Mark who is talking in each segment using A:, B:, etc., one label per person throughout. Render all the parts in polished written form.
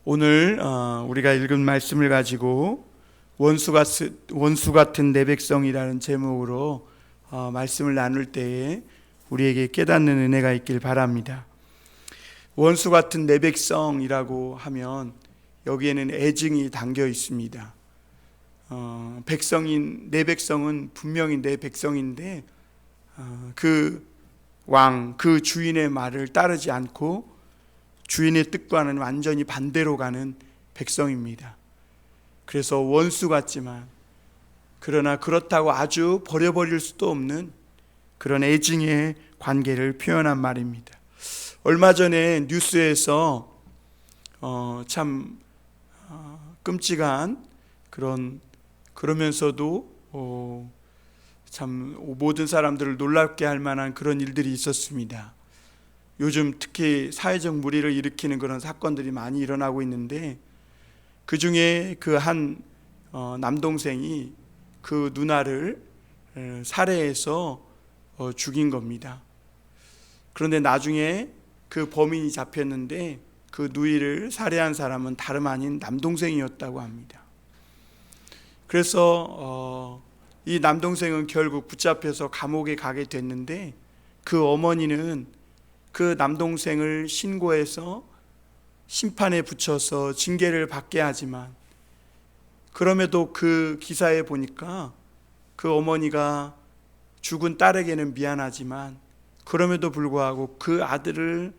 A: 오늘 우리가 읽은 말씀을 가지고 원수 같은 내 백성이라는 제목으로 말씀을 나눌 때에 우리에게 깨닫는 은혜가 있길 바랍니다. 원수 같은 내 백성이라고 하면 여기에는 애증이 담겨 있습니다. 내 백성은 분명히 내 백성인데 그 왕, 그 주인의 말을 따르지 않고 주인의 뜻과는 완전히 반대로 가는 백성입니다. 그래서 원수 같지만 그러나 그렇다고 아주 버려버릴 수도 없는 그런 애증의 관계를 표현한 말입니다. 얼마 전에 뉴스에서 참 끔찍한 그러면서도 참 모든 사람들을 놀랍게 할 만한 그런 일들이 있었습니다. 요즘 특히 사회적 물의를 일으키는 그런 사건들이 많이 일어나고 있는데, 그 중에 그 한 남동생이 그 누나를 살해해서 죽인 겁니다. 그런데 나중에 그 범인이 잡혔는데 그 누이를 살해한 사람은 다름 아닌 남동생이었다고 합니다. 그래서 이 남동생은 결국 붙잡혀서 감옥에 가게 됐는데, 그 어머니는 그 남동생을 신고해서 심판에 붙여서 징계를 받게 하지만, 그럼에도 그 기사에 보니까 그 어머니가 죽은 딸에게는 미안하지만 그럼에도 불구하고 그 아들을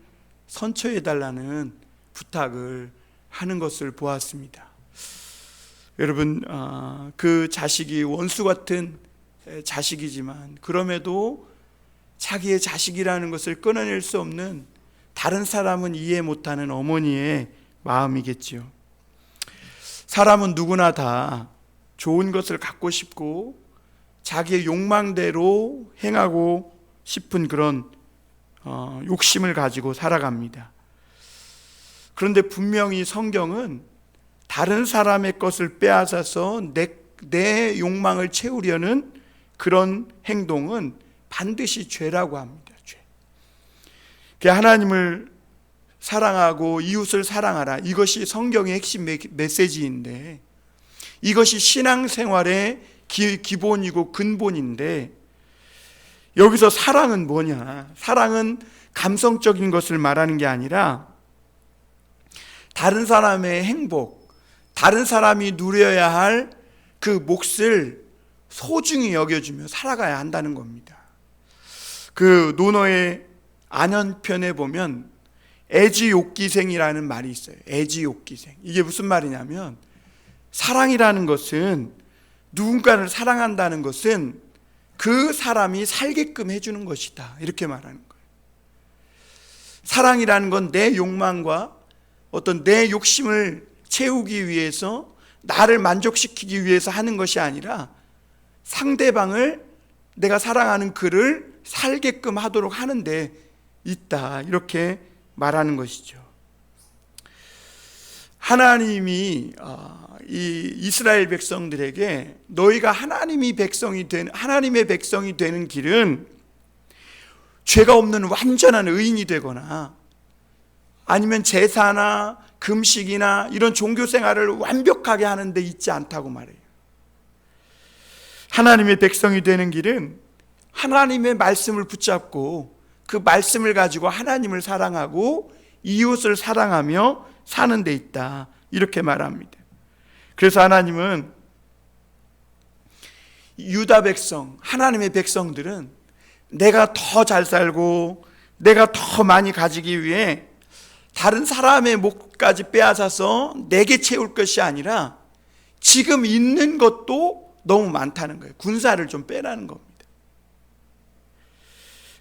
A: 선처해달라는 부탁을 하는 것을 보았습니다. 여러분, 그 자식이 원수 같은 자식이지만 그럼에도 자기의 자식이라는 것을 끊어낼 수 없는, 다른 사람은 이해 못하는 어머니의 마음이겠지요. 사람은 누구나 다 좋은 것을 갖고 싶고 자기의 욕망대로 행하고 싶은 그런 욕심을 가지고 살아갑니다. 그런데 분명히 성경은 다른 사람의 것을 빼앗아서 내 욕망을 채우려는 그런 행동은 반드시 죄라고 합니다. 죄. 하나님을 사랑하고 이웃을 사랑하라, 이것이 성경의 핵심 메시지인데, 이것이 신앙생활의 기본이고 근본인데, 여기서 사랑은 뭐냐? 사랑은 감성적인 것을 말하는 게 아니라 다른 사람의 행복, 다른 사람이 누려야 할 그 몫을 소중히 여겨주며 살아가야 한다는 겁니다. 그 논어의 안현편에 보면 애지욕기생이라는 말이 있어요. 애지욕기생. 이게 무슨 말이냐면, 사랑이라는 것은, 누군가를 사랑한다는 것은 그 사람이 살게끔 해주는 것이다, 이렇게 말하는 거예요. 사랑이라는 건 내 욕망과 어떤 내 욕심을 채우기 위해서, 나를 만족시키기 위해서 하는 것이 아니라 상대방을, 내가 사랑하는 그를 살게끔 하도록 하는 데 있다, 이렇게 말하는 것이죠. 하나님이 이 이스라엘 백성들에게 너희가 하나님의 백성이 되는 길은 죄가 없는 완전한 의인이 되거나 아니면 제사나 금식이나 이런 종교 생활을 완벽하게 하는 데 있지 않다고 말해요. 하나님의 백성이 되는 길은 하나님의 말씀을 붙잡고 그 말씀을 가지고 하나님을 사랑하고 이웃을 사랑하며 사는 데 있다, 이렇게 말합니다. 그래서 하나님은 유다 백성, 하나님의 백성들은 내가 더 잘 살고 내가 더 많이 가지기 위해 다른 사람의 몫까지 빼앗아서 내게 채울 것이 아니라 지금 있는 것도 너무 많다는 거예요. 군사를 좀 빼라는 겁니다.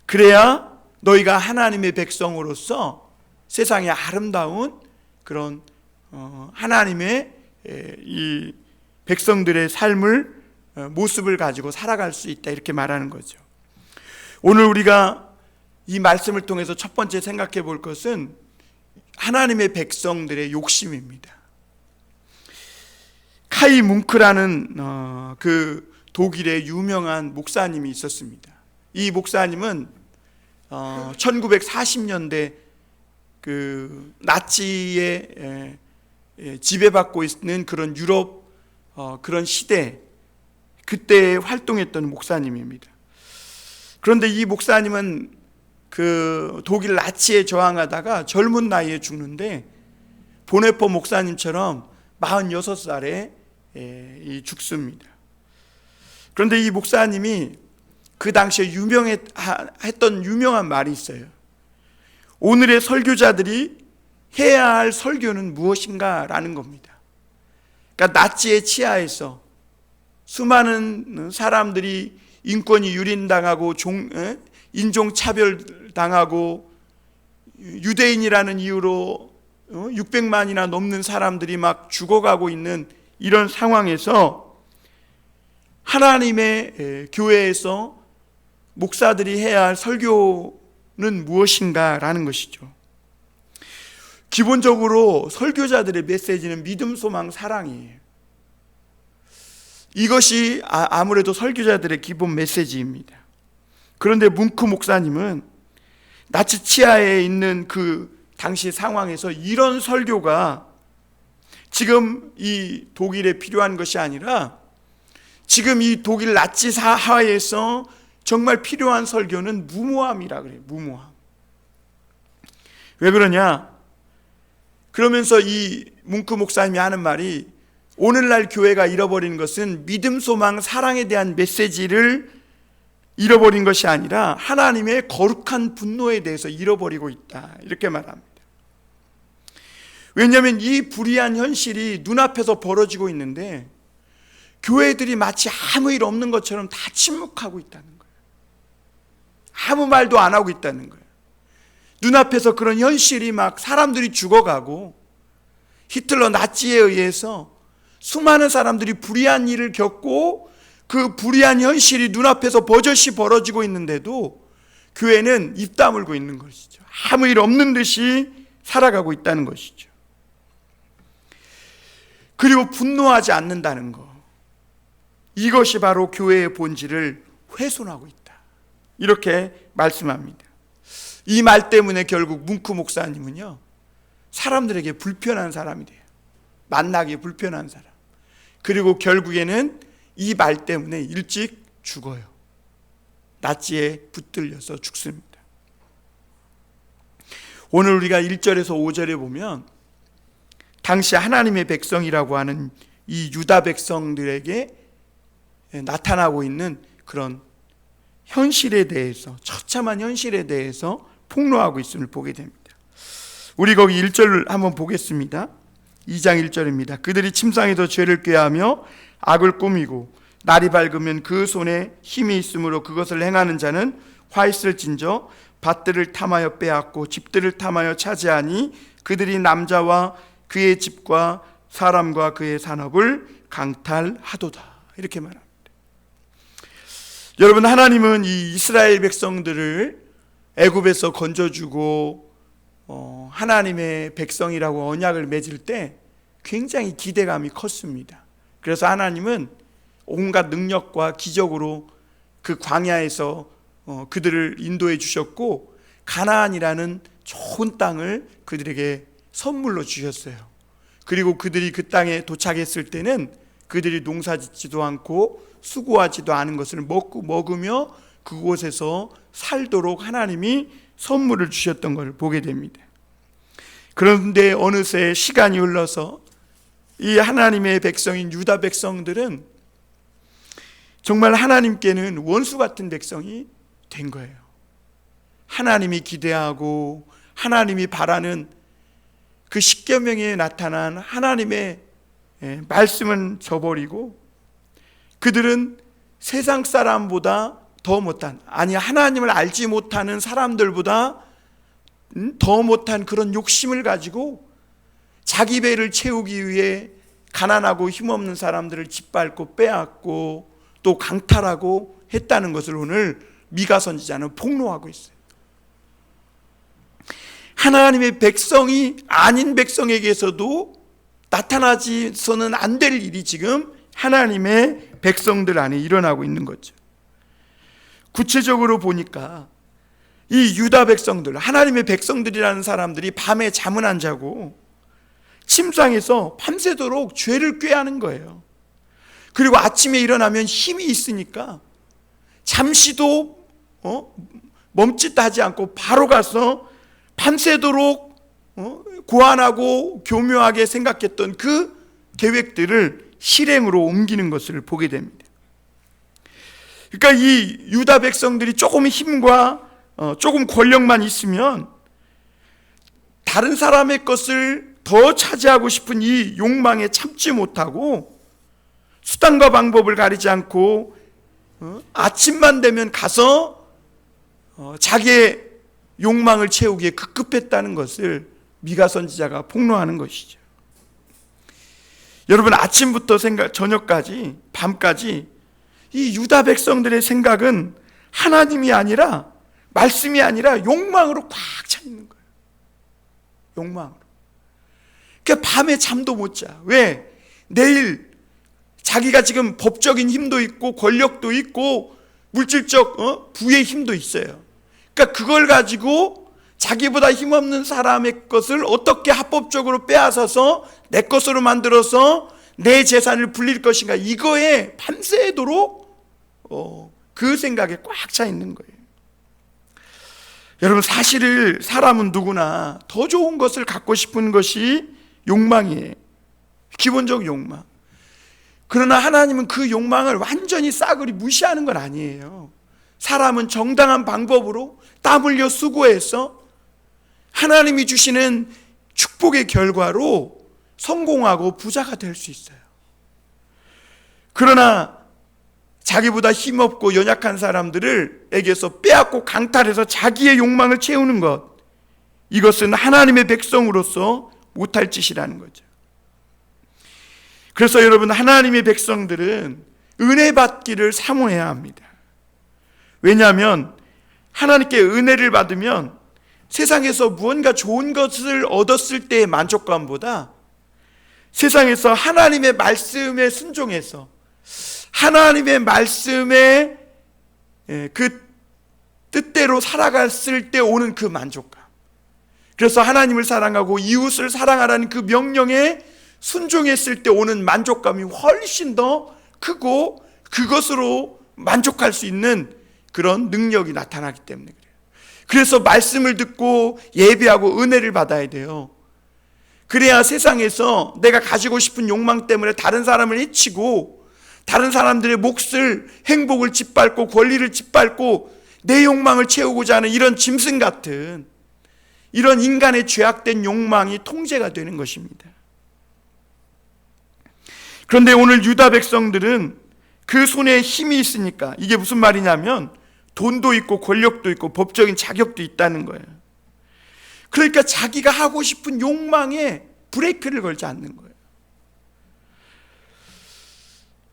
A: 그래야 너희가 하나님의 백성으로서 세상의 아름다운 그런 하나님의 이 백성들의 삶을, 모습을 가지고 살아갈 수 있다, 이렇게 말하는 거죠. 오늘 우리가 이 말씀을 통해서 첫 번째 생각해 볼 것은 하나님의 백성들의 욕심입니다. 카이 뭉크라는 그 독일의 유명한 목사님이 있었습니다. 이 목사님은 1940년대 그 나치의 지배받고 있는 그런 유럽 그런 시대, 그때 활동했던 목사님입니다. 그런데 이 목사님은 그 독일 나치에 저항하다가 젊은 나이에 죽는데, 보네포 목사님처럼 46살에 죽습니다. 그런데 이 목사님이 그 당시에 했던 유명한 말이 있어요. 오늘의 설교자들이 해야 할 설교는 무엇인가 라는 겁니다. 그러니까 나치의 치하에서 수많은 사람들이 인권이 유린당하고 인종차별당하고 유대인이라는 이유로 600만이나 넘는 사람들이 막 죽어가고 있는 이런 상황에서 하나님의 교회에서 목사들이 해야 할 설교는 무엇인가 라는 것이죠. 기본적으로 설교자들의 메시지는 믿음, 소망, 사랑이에요. 이것이 아무래도 설교자들의 기본 메시지입니다. 그런데 뭉크 목사님은 나치 치하에 있는 그 당시 상황에서 이런 설교가 지금 이 독일에 필요한 것이 아니라 지금 이 독일 나치 사하에서 정말 필요한 설교는 무모함이라 그래요. 무모함. 왜 그러냐? 그러면서 이 뭉크 목사님이 하는 말이, 오늘날 교회가 잃어버린 것은 믿음, 소망, 사랑에 대한 메시지를 잃어버린 것이 아니라 하나님의 거룩한 분노에 대해서 잃어버리고 있다, 이렇게 말합니다. 왜냐하면 이 불의한 현실이 눈앞에서 벌어지고 있는데 교회들이 마치 아무 일 없는 것처럼 다 침묵하고 있다는 거예요. 아무 말도 안 하고 있다는 거예요. 눈앞에서 그런 현실이 막 사람들이 죽어가고, 히틀러 나치에 의해서 수많은 사람들이 불의한 일을 겪고 그 불의한 현실이 눈앞에서 버젓이 벌어지고 있는데도 교회는 입 다물고 있는 것이죠. 아무 일 없는 듯이 살아가고 있다는 것이죠. 그리고 분노하지 않는다는 것, 이것이 바로 교회의 본질을 훼손하고 있다, 이렇게 말씀합니다. 이 말 때문에 결국 뭉크 목사님은요, 사람들에게 불편한 사람이 돼요. 만나기 불편한 사람. 그리고 결국에는 이 말 때문에 일찍 죽어요. 나치에 붙들려서 죽습니다. 오늘 우리가 1절에서 5절에 보면 당시 하나님의 백성이라고 하는 이 유다 백성들에게 나타나고 있는 그런 현실에 대해서, 처참한 현실에 대해서 폭로하고 있음을 보게 됩니다. 우리 거기 1절 한번 보겠습니다. 2장 1절입니다. 그들이 침상에서 죄를 꾀하며 악을 꾸미고 날이 밝으면 그 손에 힘이 있으므로 그것을 행하는 자는 화 있을진저 밭들을 탐하여 빼앗고 집들을 탐하여 차지하니 그들이 남자와 그의 집과 사람과 그의 산업을 강탈하도다, 이렇게 말합니다. 여러분, 하나님은 이 이스라엘 백성들을 애굽에서 건져주고 하나님의 백성이라고 언약을 맺을 때 굉장히 기대감이 컸습니다. 그래서 하나님은 온갖 능력과 기적으로 그 광야에서 그들을 인도해 주셨고, 가나안이라는 좋은 땅을 그들에게 선물로 주셨어요. 그리고 그들이 그 땅에 도착했을 때는 그들이 농사짓지도 않고 수고하지도 않은 것을 먹으며 그곳에서 살도록 하나님이 선물을 주셨던 것을 보게 됩니다. 그런데 어느새 시간이 흘러서 이 하나님의 백성인 유다 백성들은 정말 하나님께는 원수 같은 백성이 된 거예요. 하나님이 기대하고 하나님이 바라는 그 십계명에 나타난 하나님의 말씀은 저버리고, 그들은 세상 사람보다 더 못한, 아니 하나님을 알지 못하는 사람들보다 더 못한 그런 욕심을 가지고 자기 배를 채우기 위해 가난하고 힘없는 사람들을 짓밟고 빼앗고 또 강탈하고 했다는 것을 오늘 미가 선지자는 폭로하고 있어요. 하나님의 백성이 아닌 백성에게서도 나타나서는 안 될 일이 지금 하나님의 백성들 안에 일어나고 있는 거죠. 구체적으로 보니까 이 유다 백성들, 하나님의 백성들이라는 사람들이 밤에 잠은 안 자고 침상에서 밤새도록 죄를 꾀하는 거예요. 그리고 아침에 일어나면 힘이 있으니까 잠시도 멈칫하지 않고 바로 가서 밤새도록 고안하고 교묘하게 생각했던 그 계획들을 실행으로 옮기는 것을 보게 됩니다. 그러니까 이 유다 백성들이 조금 힘과 조금 권력만 있으면 다른 사람의 것을 더 차지하고 싶은 이 욕망에 참지 못하고 수단과 방법을 가리지 않고 아침만 되면 가서 자기의 욕망을 채우기에 급급했다는 것을 미가 선지자가 폭로하는 것이죠. 여러분, 아침부터 저녁까지 밤까지 이 유다 백성들의 생각은 하나님이 아니라, 말씀이 아니라 욕망으로 꽉 차 있는 거예요. 욕망으로. 그러니까 밤에 잠도 못 자. 왜? 내일 자기가 지금 법적인 힘도 있고 권력도 있고 물질적 부의 힘도 있어요. 그러니까 그걸 가지고 자기보다 힘없는 사람의 것을 어떻게 합법적으로 빼앗아서 내 것으로 만들어서 내 재산을 불릴 것인가, 이거에 밤새도록 그 생각에 꽉 차 있는 거예요. 여러분, 사실 사람은 누구나 더 좋은 것을 갖고 싶은 것이 욕망이에요. 기본적 욕망. 그러나 하나님은 그 욕망을 완전히 싸그리 무시하는 건 아니에요. 사람은 정당한 방법으로 땀 흘려 수고해서 하나님이 주시는 축복의 결과로 성공하고 부자가 될 수 있어요. 그러나 자기보다 힘없고 연약한 사람들에게서 빼앗고 강탈해서 자기의 욕망을 채우는 것, 이것은 하나님의 백성으로서 못할 짓이라는 거죠. 그래서 여러분, 하나님의 백성들은 은혜 받기를 사모해야 합니다. 왜냐하면 하나님께 은혜를 받으면 세상에서 무언가 좋은 것을 얻었을 때의 만족감보다 세상에서 하나님의 말씀에 순종해서 하나님의 말씀의 그 뜻대로 살아갔을 때 오는 그 만족감, 그래서 하나님을 사랑하고 이웃을 사랑하라는 그 명령에 순종했을 때 오는 만족감이 훨씬 더 크고 그것으로 만족할 수 있는 그런 능력이 나타나기 때문에 그래요. 그래서 말씀을 듣고 예배하고 은혜를 받아야 돼요. 그래야 세상에서 내가 가지고 싶은 욕망 때문에 다른 사람을 해치고 다른 사람들의 몫을, 행복을 짓밟고 권리를 짓밟고 내 욕망을 채우고자 하는 이런 짐승 같은 이런 인간의 죄악된 욕망이 통제가 되는 것입니다. 그런데 오늘 유다 백성들은 그 손에 힘이 있으니까, 이게 무슨 말이냐면 돈도 있고 권력도 있고 법적인 자격도 있다는 거예요. 그러니까 자기가 하고 싶은 욕망에 브레이크를 걸지 않는 거예요.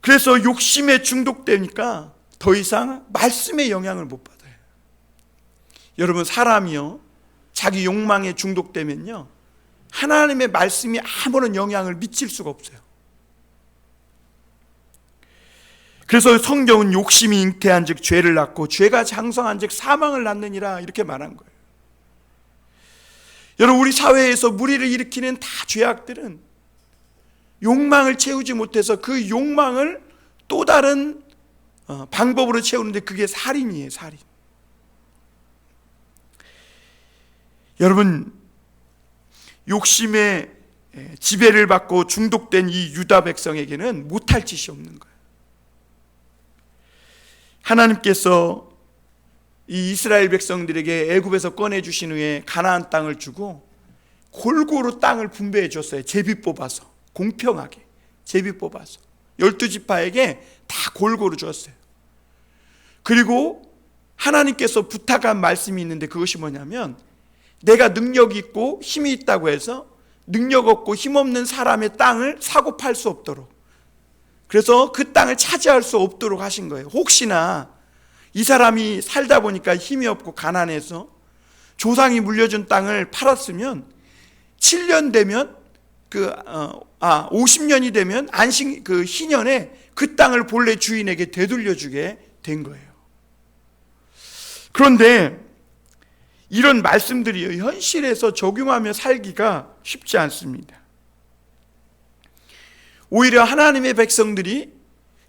A: 그래서 욕심에 중독되니까 더 이상 말씀의 영향을 못 받아요. 여러분, 사람이요, 자기 욕망에 중독되면요, 하나님의 말씀이 아무런 영향을 미칠 수가 없어요. 그래서 성경은 욕심이 잉태한 즉 죄를 낳고 죄가 장성한 즉 사망을 낳느니라, 이렇게 말한 거예요. 여러분, 우리 사회에서 무리를 일으키는 다 죄악들은 욕망을 채우지 못해서 그 욕망을 또 다른 방법으로 채우는데 그게 살인이에요. 살인. 여러분, 욕심에 지배를 받고 중독된 이 유다 백성에게는 못할 짓이 없는 거예요. 하나님께서 이 이스라엘 백성들에게 애굽에서 꺼내주신 후에 가나안 땅을 주고 골고루 땅을 분배해 줬어요. 제비 뽑아서, 공평하게 제비 뽑아서 12지파에게 다 골고루 줬어요. 그리고 하나님께서 부탁한 말씀이 있는데 그것이 뭐냐면, 내가 능력이 있고 힘이 있다고 해서 능력 없고 힘없는 사람의 땅을 사고 팔 수 없도록, 그래서 그 땅을 차지할 수 없도록 하신 거예요. 혹시나 이 사람이 살다 보니까 힘이 없고 가난해서 조상이 물려준 땅을 팔았으면 7년 되면 50년이 되면 안식 그 희년에 그 땅을 본래 주인에게 되돌려주게 된 거예요. 그런데 이런 말씀들이 현실에서 적용하며 살기가 쉽지 않습니다. 오히려 하나님의 백성들이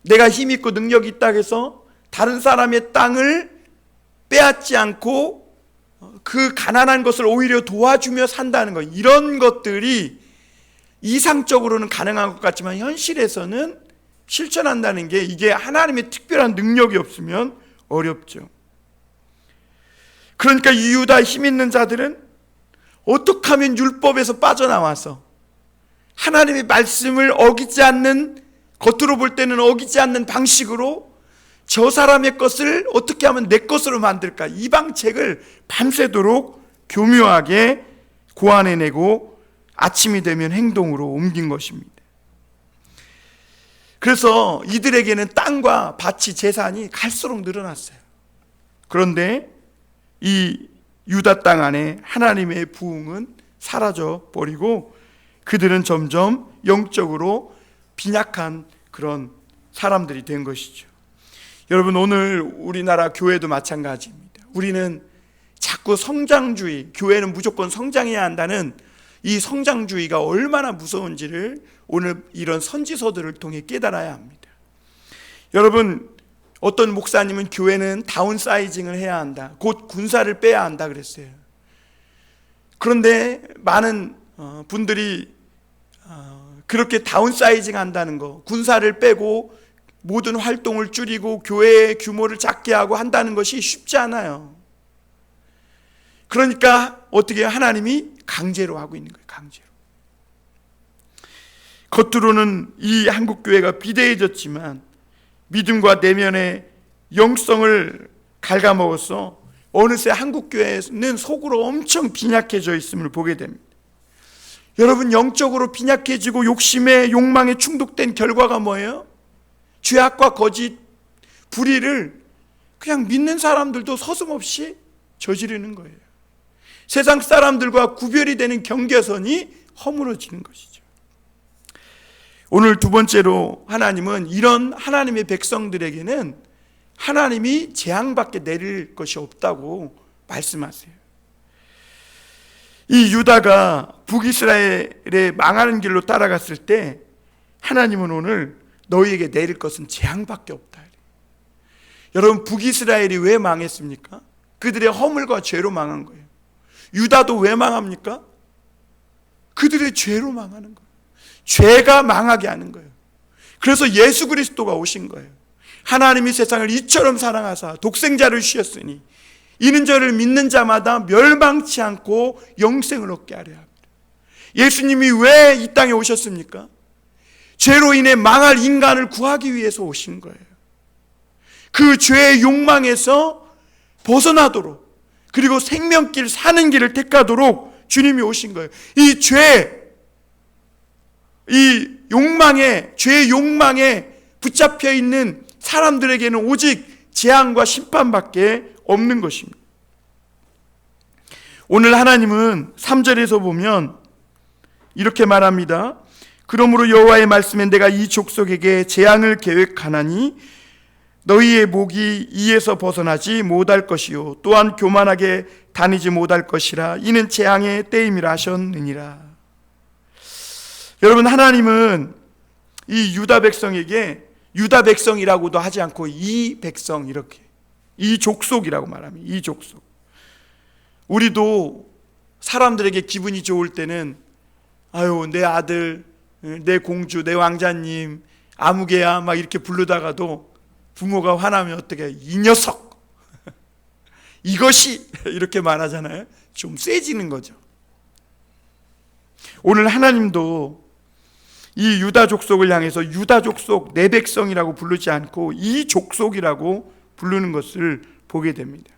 A: 내가 힘 있고 능력이 있다고 해서 다른 사람의 땅을 빼앗지 않고 그 가난한 것을 오히려 도와주며 산다는 것, 이런 것들이 이상적으로는 가능한 것 같지만 현실에서는 실천한다는 게, 이게 하나님의 특별한 능력이 없으면 어렵죠. 그러니까 이 유다 힘 있는 자들은 어떻게 하면 율법에서 빠져나와서 하나님의 말씀을 어기지 않는, 겉으로 볼 때는 어기지 않는 방식으로 저 사람의 것을 어떻게 하면 내 것으로 만들까, 이 방책을 밤새도록 교묘하게 고안해내고 아침이 되면 행동으로 옮긴 것입니다. 그래서 이들에게는 땅과 밭이, 재산이 갈수록 늘어났어요. 그런데 이 유다 땅 안에 하나님의 부흥은 사라져 버리고 그들은 점점 영적으로 빈약한 그런 사람들이 된 것이죠. 여러분, 오늘 우리나라 교회도 마찬가지입니다. 우리는 자꾸 성장주의, 교회는 무조건 성장해야 한다는 이 성장주의가 얼마나 무서운지를 오늘 이런 선지서들을 통해 깨달아야 합니다. 여러분, 어떤 목사님은 교회는 다운사이징을 해야 한다, 곧 군사를 빼야 한다 그랬어요. 그런데 많은 분들이 그렇게 다운사이징 한다는 거, 군사를 빼고 모든 활동을 줄이고 교회의 규모를 작게 하고 한다는 것이 쉽지 않아요. 그러니까 어떻게 하나님이 강제로 하고 있는 거예요. 강제로. 겉으로는 이 한국교회가 비대해졌지만 믿음과 내면의 영성을 갉아먹어서 어느새 한국교회는 속으로 엄청 빈약해져 있음을 보게 됩니다. 여러분, 영적으로 빈약해지고 욕심에, 욕망에 중독된 결과가 뭐예요? 죄악과 거짓, 불의를 그냥 믿는 사람들도 서슴없이 저지르는 거예요. 세상 사람들과 구별이 되는 경계선이 허물어지는 것이죠. 오늘 두 번째로 하나님은 이런 하나님의 백성들에게는 하나님이 재앙밖에 내릴 것이 없다고 말씀하세요. 이 유다가 북이스라엘의 망하는 길로 따라갔을 때 하나님은 오늘 너희에게 내릴 것은 재앙밖에 없다. 여러분, 북이스라엘이 왜 망했습니까? 그들의 허물과 죄로 망한 거예요. 유다도 왜 망합니까? 그들의 죄로 망하는 거예요. 죄가 망하게 하는 거예요. 그래서 예수 그리스도가 오신 거예요. 하나님이 세상을 이처럼 사랑하사 독생자를 주셨으니 이는 저를 믿는 자마다 멸망치 않고 영생을 얻게 하려 합니다. 예수님이 왜 이 땅에 오셨습니까? 죄로 인해 망할 인간을 구하기 위해서 오신 거예요. 그 죄의 욕망에서 벗어나도록, 그리고 생명길, 사는 길을 택하도록 주님이 오신 거예요. 이 죄, 이 욕망에, 죄의 욕망에 붙잡혀 있는 사람들에게는 오직 재앙과 심판밖에 없는 것입니다. 오늘 하나님은 3절에서 보면 이렇게 말합니다. 그러므로 여호와의 말씀에 내가 이 족속에게 재앙을 계획하나니 너희의 목이 이에서 벗어나지 못할 것이요 또한 교만하게 다니지 못할 것이라. 이는 재앙의 때임이라 하셨느니라. 여러분, 하나님은 이 유다 백성에게 유다 백성이라고도 하지 않고 이 백성, 이렇게 이 족속이라고 말합니다. 이 족속. 우리도 사람들에게 기분이 좋을 때는 아유, 내 아들, 내 공주, 내 왕자님, 아무개야 막 이렇게 부르다가도 부모가 화나면 어떻게 해요? 이 녀석, 이것이, 이렇게 말하잖아요. 좀 세지는 거죠. 오늘 하나님도 이 유다 족속을 향해서 유다 족속, 내 백성이라고 부르지 않고 이 족속이라고 부르는 것을 보게 됩니다.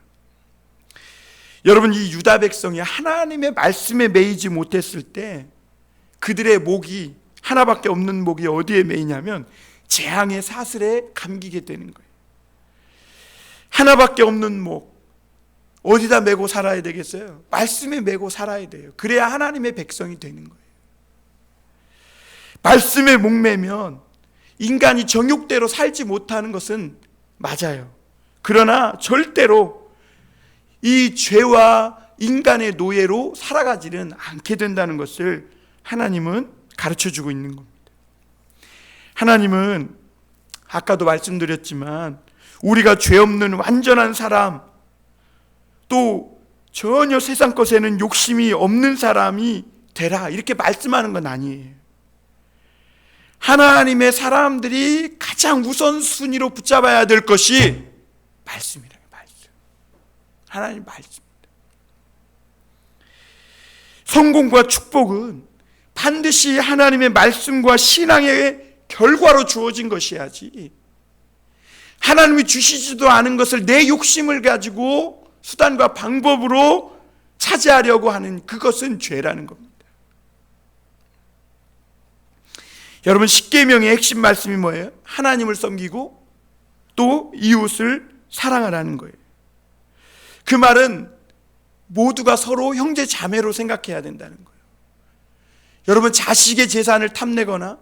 A: 여러분, 이 유다 백성이 하나님의 말씀에 매이지 못했을 때 그들의 목이, 하나밖에 없는 목이 어디에 매이냐면 재앙의 사슬에 감기게 되는 거예요. 하나밖에 없는 목, 어디다 메고 살아야 되겠어요? 말씀에 메고 살아야 돼요. 그래야 하나님의 백성이 되는 거예요. 말씀에 목매면 인간이 정욕대로 살지 못하는 것은 맞아요. 그러나 절대로 이 죄와 인간의 노예로 살아가지는 않게 된다는 것을 하나님은 가르쳐주고 있는 겁니다. 하나님은 아까도 말씀드렸지만 우리가 죄 없는 완전한 사람, 또 전혀 세상 것에는 욕심이 없는 사람이 되라, 이렇게 말씀하는 건 아니에요. 하나님의 사람들이 가장 우선순위로 붙잡아야 될 것이 말씀이라는 말씀. 하나님 말씀입니다. 성공과 축복은 반드시 하나님의 말씀과 신앙의 결과로 주어진 것이야지, 하나님이 주시지도 않은 것을 내 욕심을 가지고 수단과 방법으로 차지하려고 하는 그것은 죄라는 겁니다. 여러분, 십계명의 핵심 말씀이 뭐예요? 하나님을 섬기고 또 이웃을 사랑하라는 거예요. 그 말은 모두가 서로 형제 자매로 생각해야 된다는 거예요. 여러분, 자식의 재산을 탐내거나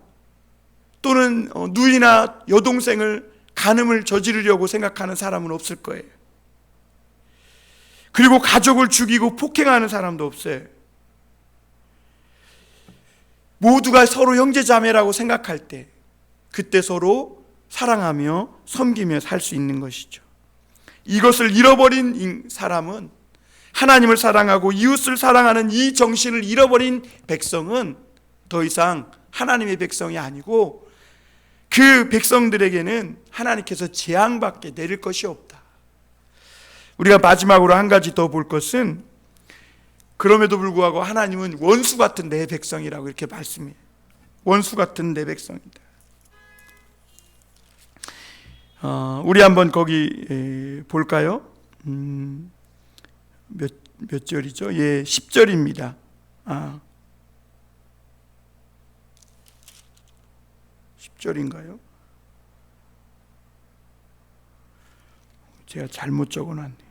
A: 또는 누이나 여동생을 간음을 저지르려고 생각하는 사람은 없을 거예요. 그리고 가족을 죽이고 폭행하는 사람도 없어요. 모두가 서로 형제자매라고 생각할 때 그때 서로 사랑하며 섬기며 살 수 있는 것이죠. 이것을 잃어버린 사람은, 하나님을 사랑하고 이웃을 사랑하는 이 정신을 잃어버린 백성은 더 이상 하나님의 백성이 아니고 그 백성들에게는 하나님께서 재앙밖에 내릴 것이 없다. 우리가 마지막으로 한 가지 더 볼 것은, 그럼에도 불구하고 하나님은 원수 같은 내 백성이라고 이렇게 말씀해요. 원수 같은 내 백성이다. 우리 한번 거기 볼까요? 몇 절이죠? 예, 10절입니다. 10절인가요? 제가 잘못 적어놨네요.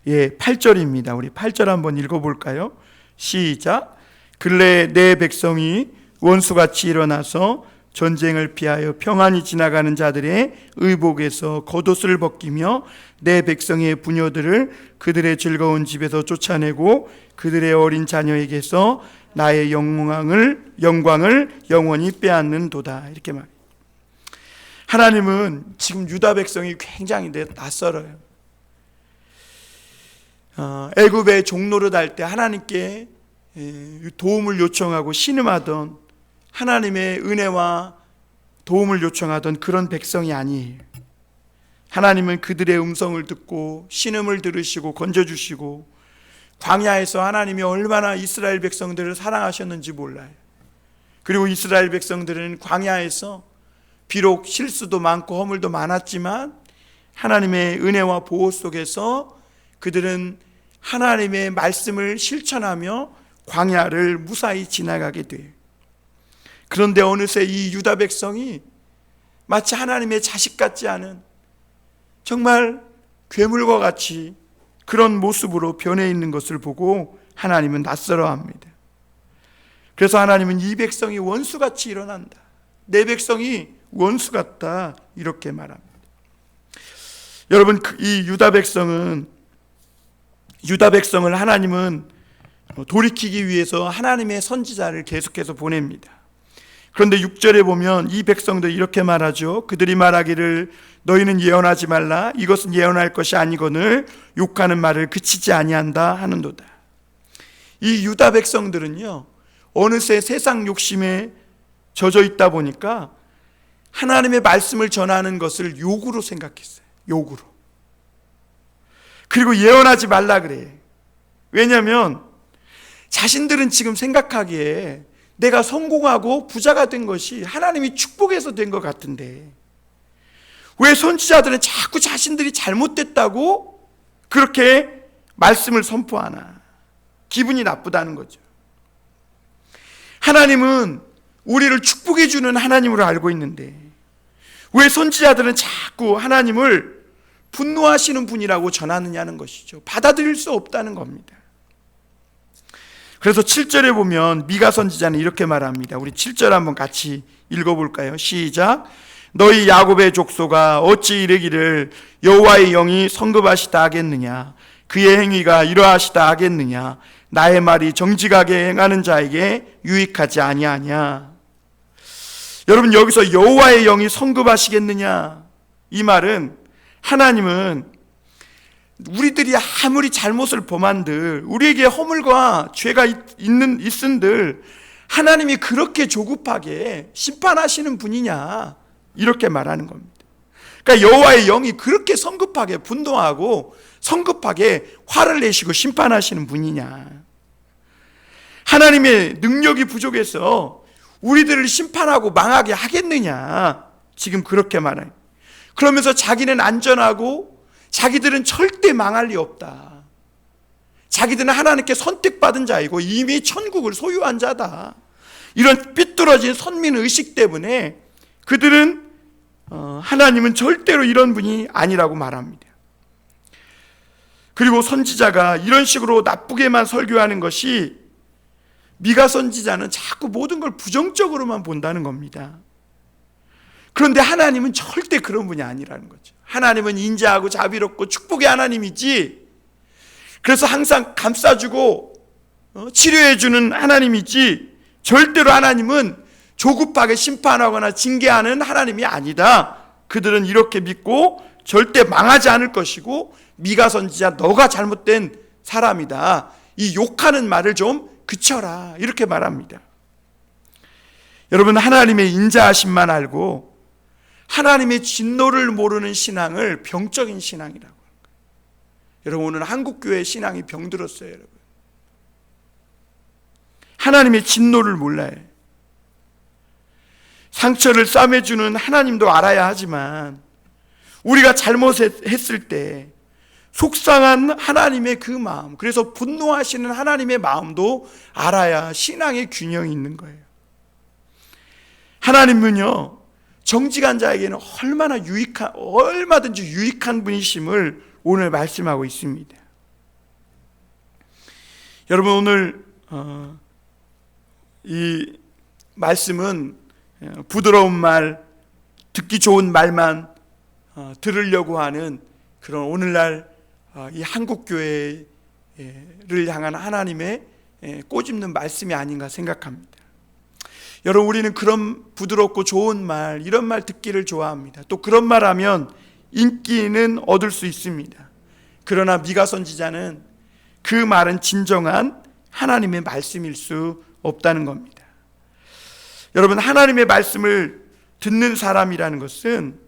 A: 예, 8절입니다. 우리 8절 한번 읽어볼까요? 시작. 근래 내 백성이 원수같이 일어나서 전쟁을 피하여 평안히 지나가는 자들의 의복에서 겉옷을 벗기며 내 백성의 부녀들을 그들의 즐거운 집에서 쫓아내고 그들의 어린 자녀에게서 나의 영광을 영원히 빼앗는도다. 이렇게 말해요. 하나님은 지금 유다 백성이 굉장히 낯설어요. 애굽의 종노릇 할 때 하나님께 도움을 요청하고 신음하던, 하나님의 은혜와 도움을 요청하던 그런 백성이 아니에요. 하나님은 그들의 음성을 듣고 신음을 들으시고 건져주시고, 광야에서 하나님이 얼마나 이스라엘 백성들을 사랑하셨는지 몰라요. 그리고 이스라엘 백성들은 광야에서 비록 실수도 많고 허물도 많았지만 하나님의 은혜와 보호 속에서 그들은 하나님의 말씀을 실천하며 광야를 무사히 지나가게 돼요. 그런데 어느새 이 유다 백성이 마치 하나님의 자식 같지 않은, 정말 괴물과 같이 그런 모습으로 변해 있는 것을 보고 하나님은 낯설어합니다. 그래서 하나님은 이 백성이 원수같이 일어난다, 내 백성이 원수 같다, 이렇게 말합니다. 여러분, 이 유다 백성을 하나님은 돌이키기 위해서 하나님의 선지자를 계속해서 보냅니다. 그런데 6절에 보면 이 백성들 이렇게 말하죠. 그들이 말하기를 너희는 예언하지 말라, 이것은 예언할 것이 아니거늘 욕하는 말을 그치지 아니한다 하는도다. 이 유다 백성들은요, 어느새 세상 욕심에 젖어 있다 보니까 하나님의 말씀을 전하는 것을 욕으로 생각했어요. 욕으로. 그리고 예언하지 말라 그래. 왜냐하면 자신들은 지금 생각하기에 내가 성공하고 부자가 된 것이 하나님이 축복해서 된 것 같은데, 왜 선지자들은 자꾸 자신들이 잘못됐다고 그렇게 말씀을 선포하나? 기분이 나쁘다는 거죠. 하나님은 우리를 축복해 주는 하나님으로 알고 있는데 왜 선지자들은 자꾸 하나님을 분노하시는 분이라고 전하느냐는 것이죠. 받아들일 수 없다는 겁니다. 그래서 7절에 보면 미가 선지자는 이렇게 말합니다. 우리 7절 한번 같이 읽어볼까요? 시작. 너희 야곱의 족속아 어찌 이르기를 여호와의 영이 성급하시다 하겠느냐, 그의 행위가 이러하시다 하겠느냐, 나의 말이 정직하게 행하는 자에게 유익하지 아니하냐. 여러분, 여기서 여호와의 영이 성급하시겠느냐, 이 말은 하나님은 우리들이 아무리 잘못을 범한들, 우리에게 허물과 죄가 있은들 하나님이 그렇게 조급하게 심판하시는 분이냐, 이렇게 말하는 겁니다. 그러니까 여호와의 영이 그렇게 성급하게 분노하고 성급하게 화를 내시고 심판하시는 분이냐, 하나님의 능력이 부족해서 우리들을 심판하고 망하게 하겠느냐, 지금 그렇게 말해요. 그러면서 자기는 안전하고 자기들은 절대 망할 리 없다, 자기들은 하나님께 선택받은 자이고 이미 천국을 소유한 자다, 이런 삐뚤어진 선민의식 때문에 그들은 하나님은 절대로 이런 분이 아니라고 말합니다. 그리고 선지자가 이런 식으로 나쁘게만 설교하는 것이, 미가 선지자는 자꾸 모든 걸 부정적으로만 본다는 겁니다. 그런데 하나님은 절대 그런 분이 아니라는 거죠. 하나님은 인자하고 자비롭고 축복의 하나님이지, 그래서 항상 감싸주고 치료해주는 하나님이지, 절대로 하나님은 조급하게 심판하거나 징계하는 하나님이 아니다. 그들은 이렇게 믿고 절대 망하지 않을 것이고, 미가 선지자 너가 잘못된 사람이다, 이 욕하는 말을 좀 그쳐라, 이렇게 말합니다. 여러분, 하나님의 인자하심만 알고 하나님의 진노를 모르는 신앙을 병적인 신앙이라고 합니다. 여러분, 오늘 한국교회 신앙이 병들었어요. 여러분, 하나님의 진노를 몰라요. 상처를 싸매주는 하나님도 알아야 하지만, 우리가 잘못했을 때 속상한 하나님의 그 마음, 그래서 분노하시는 하나님의 마음도 알아야 신앙의 균형이 있는 거예요. 하나님은요, 정직한 자에게는 얼마든지 유익한 분이심을 오늘 말씀하고 있습니다. 여러분, 오늘 이 말씀은 부드러운 말, 듣기 좋은 말만 들으려고 하는 그런 오늘날 이 한국교회를 향한 하나님의 꼬집는 말씀이 아닌가 생각합니다. 여러분, 우리는 그런 부드럽고 좋은 말, 이런 말 듣기를 좋아합니다. 또 그런 말 하면 인기는 얻을 수 있습니다. 그러나 미가 선지자는 그 말은 진정한 하나님의 말씀일 수 없다는 겁니다. 여러분, 하나님의 말씀을 듣는 사람이라는 것은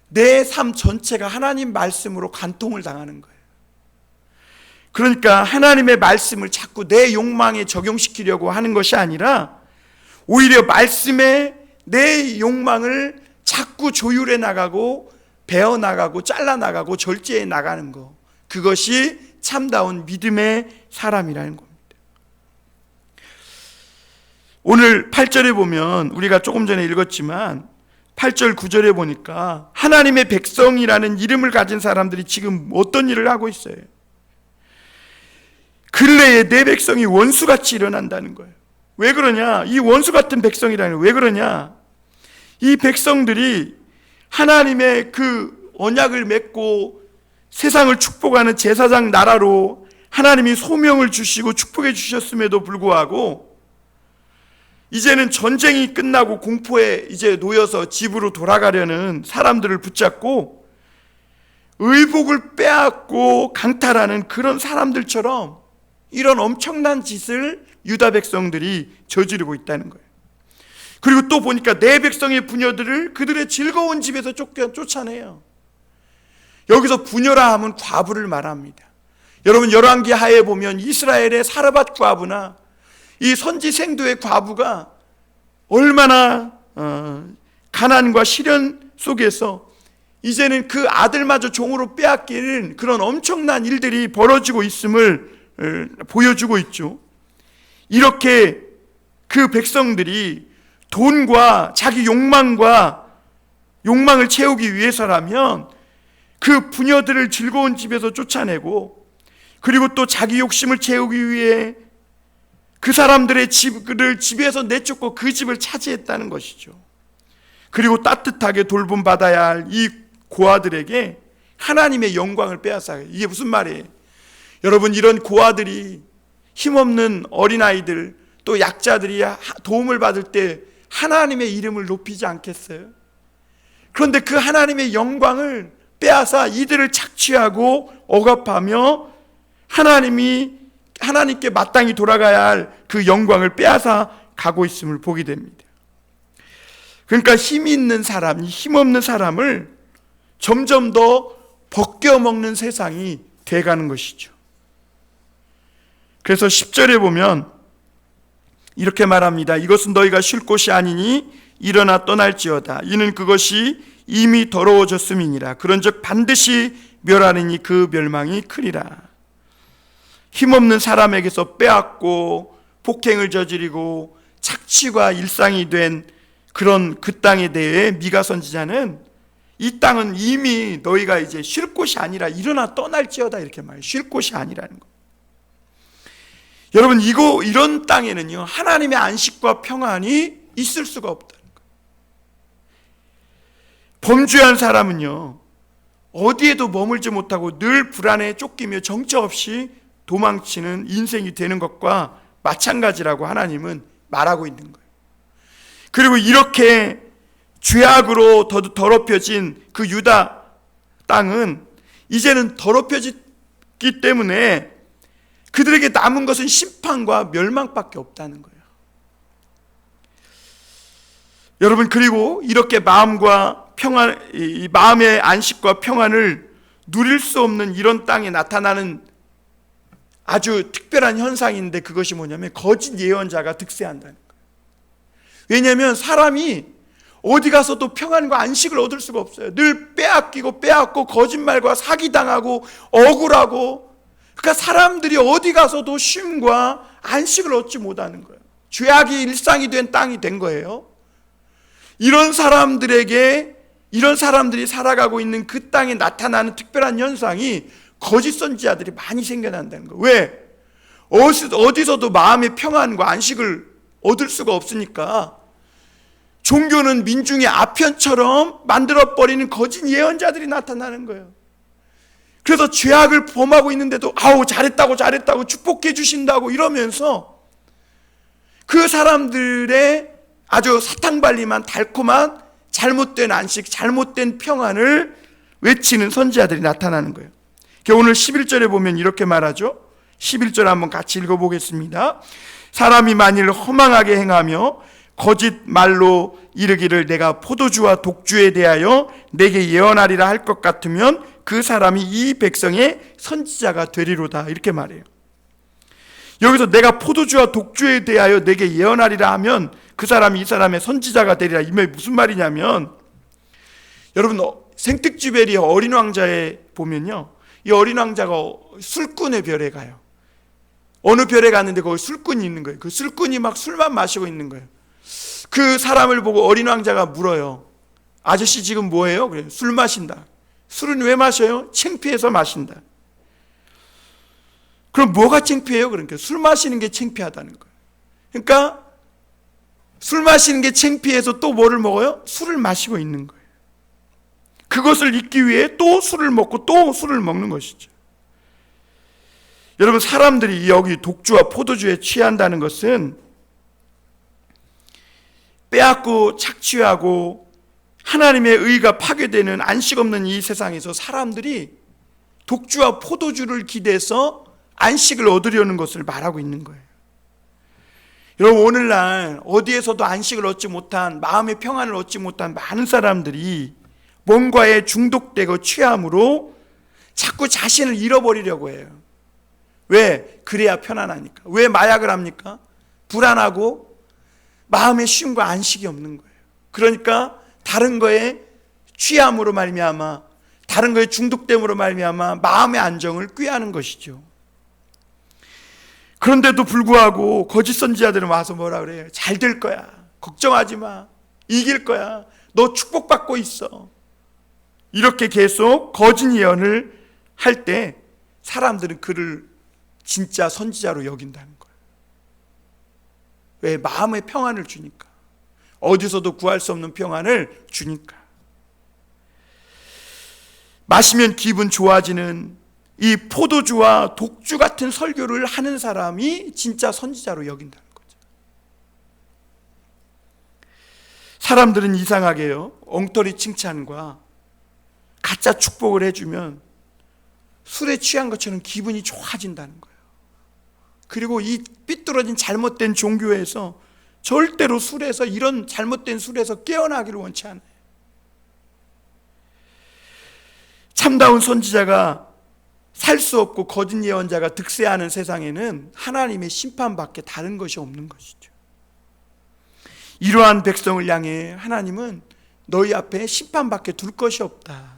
A: 내 삶 전체가 하나님 말씀으로 관통을 당하는 거예요. 그러니까 하나님의 말씀을 자꾸 내 욕망에 적용시키려고 하는 것이 아니라, 오히려 말씀에 내 욕망을 자꾸 조율해 나가고 베어 나가고 잘라 나가고 절제해 나가는 것, 그것이 참다운 믿음의 사람이라는 겁니다. 오늘 8절에 보면, 우리가 조금 전에 읽었지만 8절 9절에 보니까 하나님의 백성이라는 이름을 가진 사람들이 지금 어떤 일을 하고 있어요? 근래에 내 백성이 원수같이 일어난다는 거예요. 왜 그러냐? 이 원수 같은 백성이라는, 왜 그러냐? 이 백성들이 하나님의 그 언약을 맺고 세상을 축복하는 제사장 나라로 하나님이 소명을 주시고 축복해 주셨음에도 불구하고, 이제는 전쟁이 끝나고 공포에 이제 놓여서 집으로 돌아가려는 사람들을 붙잡고 의복을 빼앗고 강탈하는 그런 사람들처럼 이런 엄청난 짓을 유다 백성들이 저지르고 있다는 거예요. 그리고 또 보니까 내 백성의 부녀들을 그들의 즐거운 집에서 쫓아내요. 여기서 부녀라 하면 과부를 말합니다. 여러분, 열왕기 하에 보면 이스라엘의 사르밧 과부나 이 선지 생도의 과부가 얼마나 가난과 시련 속에서 이제는 그 아들마저 종으로 빼앗기는 그런 엄청난 일들이 벌어지고 있음을 보여주고 있죠. 이렇게 그 백성들이 돈과 자기 욕망을 채우기 위해서라면 그 부녀들을 즐거운 집에서 쫓아내고, 그리고 또 자기 욕심을 채우기 위해 그 사람들의 집을 집에서 내쫓고 그 집을 차지했다는 것이죠. 그리고 따뜻하게 돌봄받아야 할 이 고아들에게 하나님의 영광을 빼앗아요. 이게 무슨 말이에요? 여러분, 이런 고아들이 힘없는 어린아이들, 또 약자들이 도움을 받을 때 하나님의 이름을 높이지 않겠어요? 그런데 그 하나님의 영광을 빼앗아 이들을 착취하고 억압하며 하나님께 마땅히 돌아가야 할 그 영광을 빼앗아 가고 있음을 보게 됩니다. 그러니까 힘이 있는 사람이 힘없는 사람을 점점 더 벗겨먹는 세상이 돼가는 것이죠. 그래서 10절에 보면 이렇게 말합니다. 이것은 너희가 쉴 곳이 아니니 일어나 떠날지어다. 이는 그것이 이미 더러워졌음이니라. 그런즉 반드시 멸하리니 그 멸망이 크리라. 힘없는 사람에게서 빼앗고 폭행을 저지르고 착취가 일상이 된 그런 그 땅에 대해 미가 선지자는 이 땅은 이미 너희가 이제 쉴 곳이 아니라 일어나 떠날지어다 이렇게 말해요. 쉴 곳이 아니라는 거. 여러분 이런 땅에는요 하나님의 안식과 평안이 있을 수가 없다는 거예요. 범죄한 사람은요 어디에도 머물지 못하고 늘 불안에 쫓기며 정처 없이 도망치는 인생이 되는 것과 마찬가지라고 하나님은 말하고 있는 거예요. 그리고 이렇게 죄악으로 더럽혀진 그 유다 땅은 이제는 더럽혀졌기 때문에 그들에게 남은 것은 심판과 멸망밖에 없다는 거예요. 여러분, 그리고 이렇게 마음과 평안, 이 마음의 안식과 평안을 누릴 수 없는 이런 땅에 나타나는 아주 특별한 현상인데 그것이 뭐냐면 거짓 예언자가 득세한다는 거예요. 왜냐하면 사람이 어디 가서도 평안과 안식을 얻을 수가 없어요. 늘 빼앗고 거짓말과 사기당하고 억울하고, 그러니까 사람들이 어디 가서도 쉼과 안식을 얻지 못하는 거예요. 죄악이 일상이 된 땅이 된 거예요. 이런 사람들이 살아가고 있는 그 땅에 나타나는 특별한 현상이 거짓 선지자들이 많이 생겨난다는 거예요. 왜? 어디서도 마음의 평안과 안식을 얻을 수가 없으니까 종교는 민중의 아편처럼 만들어버리는 거짓 예언자들이 나타나는 거예요. 그래서 죄악을 범하고 있는데도 잘했다고 축복해 주신다고 이러면서 그 사람들의 아주 사탕발림한 달콤한 잘못된 안식, 잘못된 평안을 외치는 선지자들이 나타나는 거예요. 오늘 11절에 보면 이렇게 말하죠. 11절 한번 같이 읽어보겠습니다. 사람이 만일 허망하게 행하며 거짓 말로 이르기를 내가 포도주와 독주에 대하여 내게 예언하리라 할 것 같으면 그 사람이 이 백성의 선지자가 되리로다 이렇게 말해요. 여기서 내가 포도주와 독주에 대하여 내게 예언하리라 하면 그 사람이 이 사람의 선지자가 되리라, 이 말이 무슨 말이냐면, 여러분 생특주베리 어린 왕자에 보면요, 이 어린 왕자가 술꾼의 별에 가요. 어느 별에 갔는데 거기 술꾼이 있는 거예요. 그 술꾼이 막 술만 마시고 있는 거예요. 그 사람을 보고 어린 왕자가 물어요. 아저씨 지금 뭐예요? 그래요. 술 마신다. 술은 왜 마셔요? 창피해서 마신다. 그럼 뭐가 창피해요? 그러니까 술 마시는 게 창피하다는 거예요. 그러니까 술 마시는 게 창피해서 또 뭐를 먹어요? 술을 마시고 있는 거예요. 그것을 잊기 위해 또 술을 먹고 또 술을 먹는 것이죠. 여러분, 사람들이 여기 독주와 포도주에 취한다는 것은 빼앗고 착취하고 하나님의 의가 파괴되는 안식 없는 이 세상에서 사람들이 독주와 포도주를 기대해서 안식을 얻으려는 것을 말하고 있는 거예요. 여러분, 오늘날 어디에서도 안식을 얻지 못한, 마음의 평안을 얻지 못한 많은 사람들이 뭔가에 중독되고 취함으로 자꾸 자신을 잃어버리려고 해요. 왜? 그래야 편안하니까. 왜 마약을 합니까? 불안하고 마음의 쉼과 안식이 없는 거예요. 그러니까 다른 거에 취함으로 말미암아, 다른 거에 중독됨으로 말미암아 마음의 안정을 꾀하는 것이죠. 그런데도 불구하고 거짓 선지자들은 와서 뭐라 그래요? 잘 될 거야. 걱정하지 마. 이길 거야. 너 축복받고 있어. 이렇게 계속 거짓 예언을 할 때 사람들은 그를 진짜 선지자로 여긴다는 거예요. 왜? 마음의 평안을 주니까. 어디서도 구할 수 없는 평안을 주니까. 마시면 기분 좋아지는 이 포도주와 독주 같은 설교를 하는 사람이 진짜 선지자로 여긴다는 거죠. 사람들은 이상하게요, 엉터리 칭찬과 가짜 축복을 해주면 술에 취한 것처럼 기분이 좋아진다는 거예요. 그리고 이 삐뚤어진 잘못된 종교에서 절대로 술에서, 이런 잘못된 술에서 깨어나기를 원치 않아요. 참다운 선지자가 살 수 없고 거짓 예언자가 득세하는 세상에는 하나님의 심판밖에 다른 것이 없는 것이죠. 이러한 백성을 향해 하나님은 너희 앞에 심판밖에 둘 것이 없다.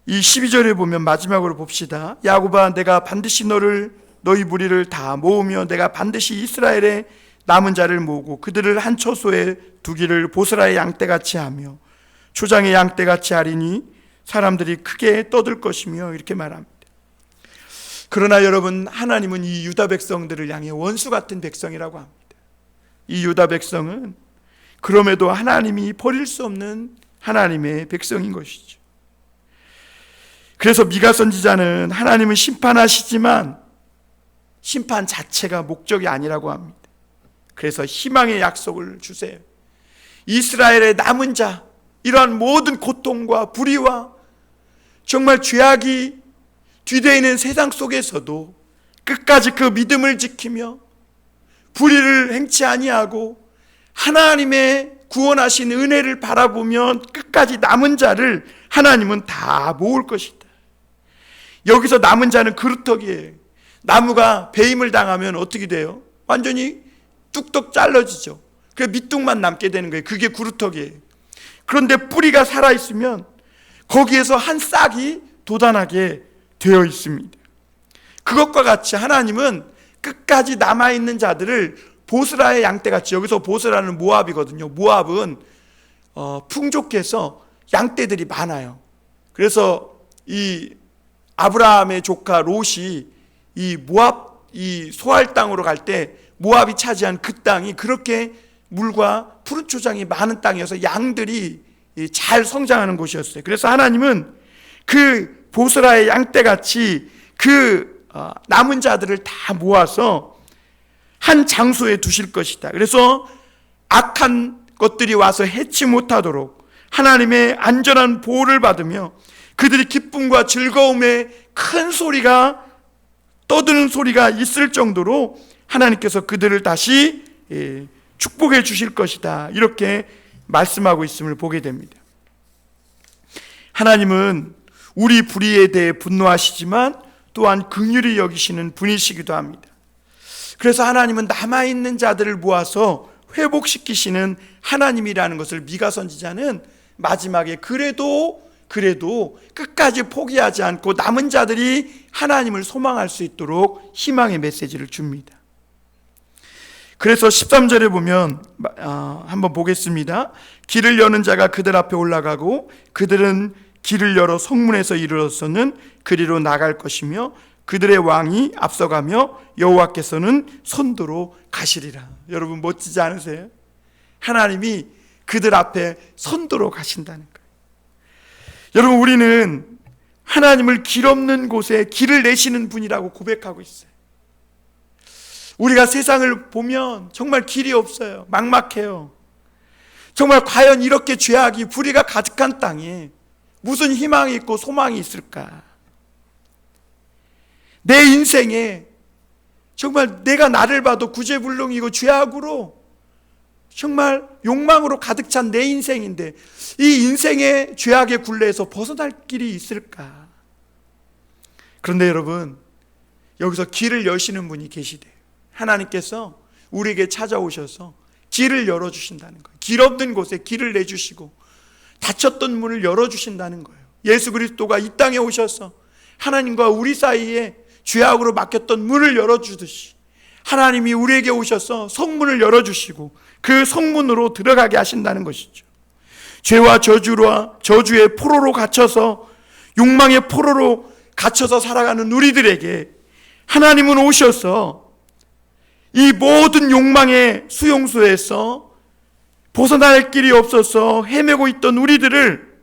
A: 이 12절에 보면 마지막으로 봅시다. 야곱아, 내가 반드시 너희 무리를 다 모으며 내가 반드시 이스라엘의 남은 자를 모으고 그들을 한 처소에 두기를 보스라의 양떼같이 하며 초장의 양떼같이 하리니 사람들이 크게 떠들 것이며, 이렇게 말합니다. 그러나 여러분, 하나님은 이 유다 백성들을 향해 원수 같은 백성이라고 합니다. 이 유다 백성은 그럼에도 하나님이 버릴 수 없는 하나님의 백성인 것이죠. 그래서 미가 선지자는 하나님은 심판하시지만 심판 자체가 목적이 아니라고 합니다. 그래서 희망의 약속을 주세요. 이스라엘의 남은 자, 이러한 모든 고통과 불의와 정말 죄악이 뒤대이는 세상 속에서도 끝까지 그 믿음을 지키며 불의를 행치 아니하고 하나님의 구원하신 은혜를 바라보면 끝까지 남은 자를 하나님은 다 모을 것이다. 여기서 남은 자는 그루터기예요. 나무가 배임을 당하면 어떻게 돼요? 완전히 뚝뚝 잘라지죠. 그 밑둥만 남게 되는 거예요. 그게 그루터기예요. 그런데 뿌리가 살아있으면 거기에서 한 싹이 돋아나게 되어 있습니다. 그것과 같이 하나님은 끝까지 남아있는 자들을 보스라의 양떼같이, 여기서 보스라는 모압이거든요. 모압은 풍족해서 양떼들이 많아요. 그래서 이 아브라함의 조카 롯이 이 모압, 이 소알 땅으로 갈 때 모압이 차지한 그 땅이 그렇게 물과 푸른 초장이 많은 땅이어서 양들이 잘 성장하는 곳이었어요. 그래서 하나님은 그 보스라의 양떼같이 그 남은 자들을 다 모아서 한 장소에 두실 것이다. 그래서 악한 것들이 와서 해치 못하도록 하나님의 안전한 보호를 받으며 그들이 기쁨과 즐거움에 큰 소리가 떠드는 소리가 있을 정도로 하나님께서 그들을 다시 축복해 주실 것이다. 이렇게 말씀하고 있음을 보게 됩니다. 하나님은 우리 불의에 대해 분노하시지만 또한 긍휼히 여기시는 분이시기도 합니다. 그래서 하나님은 남아있는 자들을 모아서 회복시키시는 하나님이라는 것을 미가 선지자는 마지막에 그래도 끝까지 포기하지 않고 남은 자들이 하나님을 소망할 수 있도록 희망의 메시지를 줍니다. 그래서 13절에 보면 한번 보겠습니다. 길을 여는 자가 그들 앞에 올라가고 그들은 길을 열어 성문에서 이르러서는 그리로 나갈 것이며 그들의 왕이 앞서가며 여호와께서는 선두로 가시리라. 여러분 멋지지 않으세요? 하나님이 그들 앞에 선두로 가신다는 거예요. 여러분, 우리는 하나님을 길 없는 곳에 길을 내시는 분이라고 고백하고 있어요. 우리가 세상을 보면 정말 길이 없어요. 막막해요. 정말 과연 이렇게 죄악이 불의가 가득한 땅에 무슨 희망이 있고 소망이 있을까? 내 인생에 정말 내가 나를 봐도 구제불능이고 죄악으로 정말 욕망으로 가득 찬 내 인생인데 이 인생의 죄악의 굴레에서 벗어날 길이 있을까? 그런데 여러분, 여기서 길을 여시는 분이 계시대요. 하나님께서 우리에게 찾아오셔서 길을 열어주신다는 거예요. 길 없는 곳에 길을 내주시고 닫혔던 문을 열어주신다는 거예요. 예수 그리스도가 이 땅에 오셔서 하나님과 우리 사이에 죄악으로 막혔던 문을 열어주듯이 하나님이 우리에게 오셔서 성문을 열어주시고 그 성문으로 들어가게 하신다는 것이죠. 죄와 저주의 포로로 갇혀서 욕망의 포로로 갇혀서 살아가는 우리들에게 하나님은 오셔서 이 모든 욕망의 수용소에서 벗어날 길이 없어서 헤매고 있던 우리들을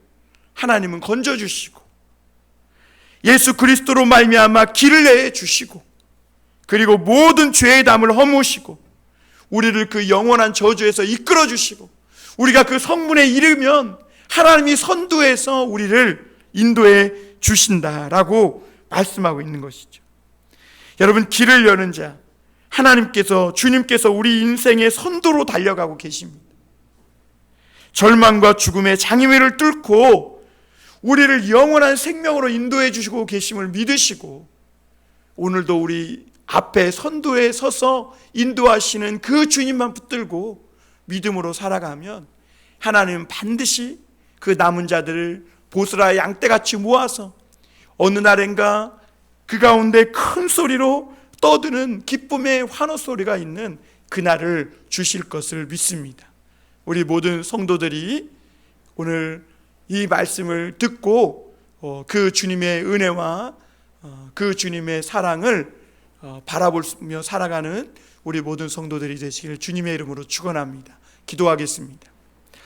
A: 하나님은 건져주시고 예수 그리스도로 말미암아 길을 내주시고 그리고 모든 죄의 담을 허무시고 우리를 그 영원한 저주에서 이끌어주시고 우리가 그 성문에 이르면 하나님이 선두에서 우리를 인도해 주신다라고 말씀하고 있는 것이죠. 여러분, 길을 여는 자, 하나님께서, 주님께서 우리 인생의 선두로 달려가고 계십니다. 절망과 죽음의 장애물을 뚫고 우리를 영원한 생명으로 인도해 주시고 계심을 믿으시고, 오늘도 우리 앞에 선두에 서서 인도하시는 그 주님만 붙들고 믿음으로 살아가면 하나님은 반드시 그 남은 자들을 보스라 양떼같이 모아서 어느 날엔가 그 가운데 큰 소리로 떠드는 기쁨의 환호 소리가 있는 그날을 주실 것을 믿습니다. 우리 모든 성도들이 오늘 이 말씀을 듣고 그 주님의 은혜와 그 주님의 사랑을 바라보며 살아가는 우리 모든 성도들이 되시기를 주님의 이름으로 축원합니다. 기도하겠습니다.